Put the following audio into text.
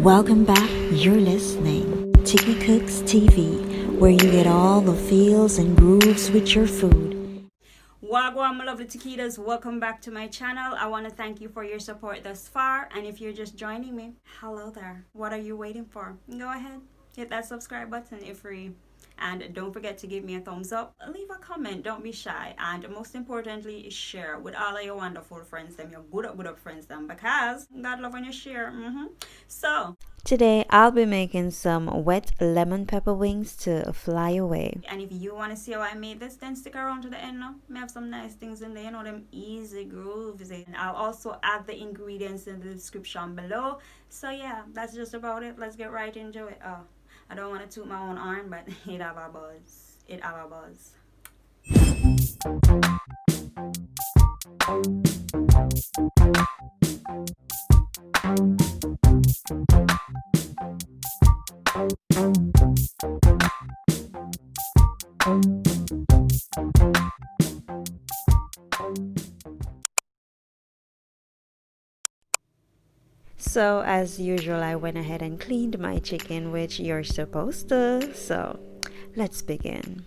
Welcome back. You're listening Tiki-Cooks TV, where you get all the feels and grooves with your food. Wagwan, my lovely taquitos, welcome back to my channel. I want to thank you for your support thus far, and if you're just joining me, hello there. What are you waiting for? Go ahead, hit that subscribe button if free, and don't forget to give me a thumbs up, leave a comment, don't be shy, and most importantly, share with all of your wonderful friends, them your good up friends, them, because God love when you share. So Today I'll be making some wet lemon pepper wings to fly away. and if you want to see how I made this, then stick around to the end now. I have some nice things in there, you know, them easy grooves. And I'll also add the ingredients in the description below. So yeah, that's just about it. Let's get right into it. Oh, I don't want to toot my own arm, but it have a buzz. It have a buzz. So as usual, I went ahead and cleaned my chicken, which you're supposed to. So let's begin.